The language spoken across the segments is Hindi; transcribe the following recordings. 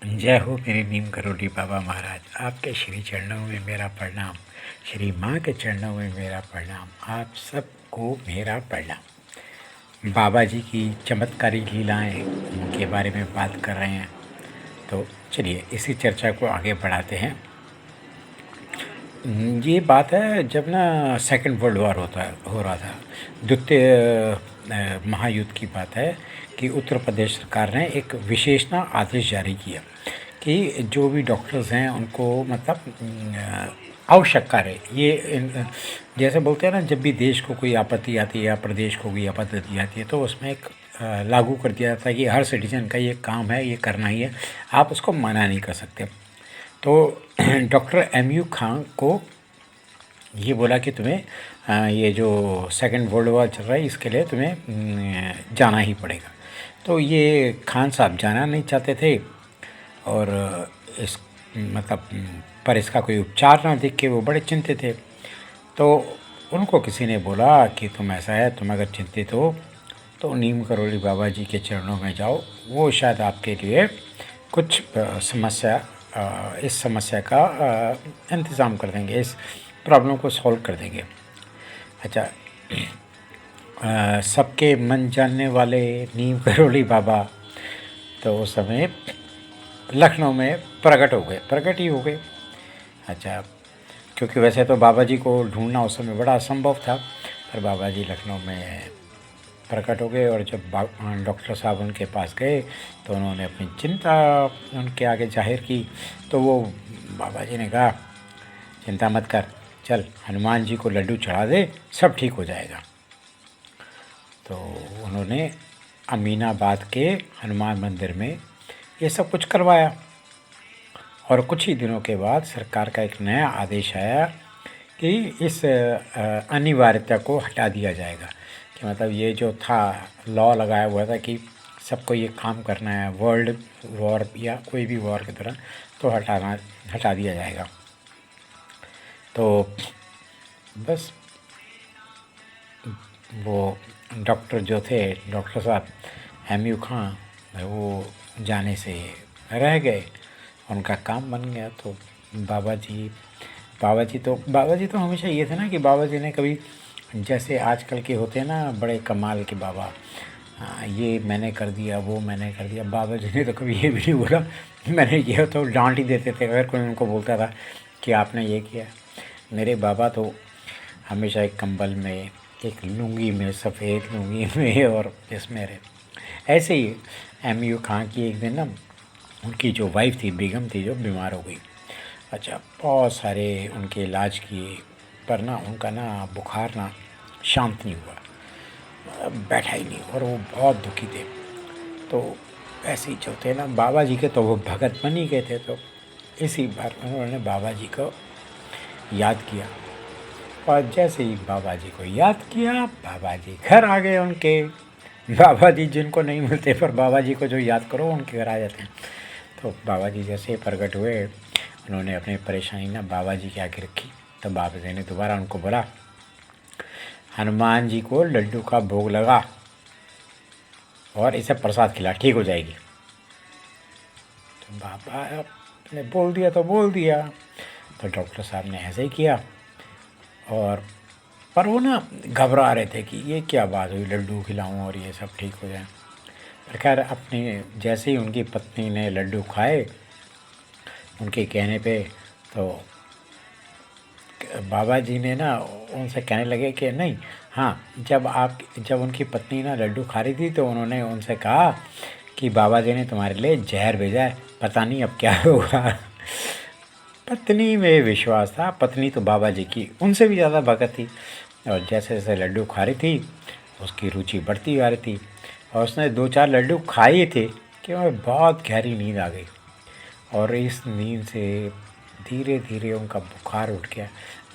जय हो मेरे नीम करोली बाबा महाराज। आपके श्री चरणों में मेरा प्रणाम। श्री माँ के चरणों में मेरा प्रणाम। आप सबको मेरा प्रणाम। बाबा जी की चमत्कारी लीलाएं, उनके बारे में बात कर रहे हैं। तो चलिए इसी चर्चा को आगे बढ़ाते हैं। ये बात है जब ना सेकंड वर्ल्ड वॉर हो रहा था। द्वितीय महायुद्ध की बात है कि उत्तर प्रदेश सरकार ने एक विशेष ना आदेश जारी किया कि जो भी डॉक्टर्स हैं उनको मतलब आवश्यक कार्य जैसे बोलते हैं ना, जब भी देश को कोई आपत्ति आती है या प्रदेश को कोई आपत्ति आती है तो उसमें एक लागू कर दिया जाता है कि हर सिटीजन का ये काम है, ये करना ही है, आप उसको मना नहीं कर सकते। तो डॉक्टर एम.यू. खान को ये बोला कि तुम्हें ये जो सेकंड वर्ल्ड वॉर चल रहा है इसके लिए तुम्हें जाना ही पड़ेगा। तो ये खान साहब जाना नहीं चाहते थे और इस मतलब पर इसका कोई उपचार ना देख के वो बड़े चिंतित थे। तो उनको किसी ने बोला कि तुम ऐसा है, तुम अगर चिंतित हो तो नीम करोली बाबा जी के चरणों में जाओ, वो शायद आपके लिए कुछ इस समस्या का इंतज़ाम कर देंगे, इस प्रॉब्लम को सॉल्व कर देंगे। अच्छा, सबके मन जानने वाले नीम करोली बाबा तो उस समय लखनऊ में प्रकट ही हो गए। अच्छा, क्योंकि वैसे तो बाबा जी को ढूंढना उस समय बड़ा असंभव था, पर बाबा जी लखनऊ में प्रकट हो गए। और जब डॉक्टर साहब उनके पास गए तो उन्होंने अपनी चिंता उनके आगे जाहिर की। तो वो बाबा जी ने कहा, चिंता मत कर, चल हनुमान जी को लड्डू चढ़ा दे, सब ठीक हो जाएगा। तो उन्होंने अमीनाबाद के हनुमान मंदिर में ये सब कुछ करवाया। और कुछ ही दिनों के बाद सरकार का एक नया आदेश आया कि इस अनिवार्यता को हटा दिया जाएगा। कि मतलब ये जो था लॉ लगाया हुआ था कि सबको ये काम करना है वर्ल्ड वॉर या कोई भी वॉर की तरह, तो हटा दिया जाएगा। तो बस वो डॉक्टर जो थे, डॉक्टर साहब एम.यू. खां, वो जाने से रह गए, उनका काम बन गया। तो बाबा जी तो हमेशा ये थे ना कि बाबा जी ने कभी, जैसे आजकल के होते हैं ना बड़े कमाल के बाबा, ये मैंने कर दिया, वो मैंने कर दिया, बाबा जी ने तो कभी ये भी नहीं बोला मैंने किया। तो डांट ही देते थे अगर कोई उनको बोलता था कि आपने ये किया। मेरे बाबा तो हमेशा एक कंबल में, एक लुंगी में, सफ़ेद लुंगी में और इसमें रहे। ऐसे ही एम.यू. खां की एक दिन ना उनकी जो वाइफ थी, बेगम थी, जो बीमार हो गई। अच्छा, बहुत सारे उनके इलाज किए पर ना उनका ना बुखार ना शांत नहीं हुआ, बैठा ही नहीं, और वो बहुत दुखी थे। तो ऐसे ही जो थे ना बाबा जी के, तो वो भगत बन ही गए थे। तो इसी बार उन्होंने बाबा जी को याद किया, और जैसे ही बाबा जी को याद किया, बाबा जी घर आ गए उनके। बाबा जी जिनको नहीं मिलते, पर बाबा जी को जो याद करो उनके घर आ जाते हैं। तो बाबा जी जैसे प्रकट हुए, उन्होंने अपनी परेशानी ना बाबा जी के आगे रखी। तो बाबा जी ने दोबारा उनको बोला, हनुमान जी को लड्डू का भोग लगा और इसे प्रसाद खिला, ठीक हो जाएगी। तो बाबा ने बोल दिया तो बोल दिया। तो डॉक्टर साहब ने ऐसे ही किया, और पर वो ना घबरा रहे थे कि ये क्या बात हुई, लड्डू खिलाऊं और ये सब ठीक हो जाए। पर खैर, अपनी जैसे ही उनकी पत्नी ने लड्डू खाए उनके कहने पे, तो बाबा जी ने ना उनसे कहने लगे कि नहीं, हाँ, जब उनकी पत्नी ना लड्डू खा रही थी तो उन्होंने उनसे कहा कि बाबा जी ने तुम्हारे लिए जहर भेजा है, पता नहीं अब क्या होगा। पत्नी में विश्वास था, पत्नी तो बाबा जी की उनसे भी ज़्यादा भगत थी, और जैसे जैसे लड्डू खा रही थी उसकी रुचि बढ़ती आ रही थी। और उसने 2-4 लड्डू खाए थे कि उन्हें बहुत गहरी नींद आ गई, और इस नींद से धीरे धीरे उनका बुखार उठ गया,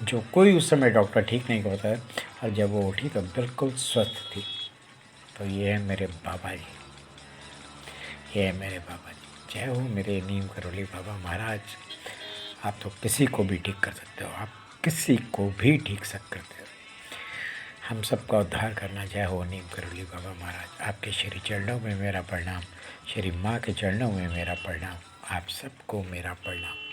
जो कोई उस समय डॉक्टर ठीक नहीं करता है। और जब वो उठी तो बिल्कुल स्वस्थ थी। तो ये है मेरे बाबा जी, ये है मेरे बाबा जी। जय हो मेरे नीम करोली बाबा महाराज। आप तो किसी को भी ठीक कर सकते हो, आप किसी को भी ठीक सकते हो। हम सबका उद्धार करना। जय हो नीम करोली बाबा महाराज। आपके श्री चरणों में मेरा प्रणाम, श्री माँ के चरणों में मेरा प्रणाम। आप सबको मेरा प्रणाम।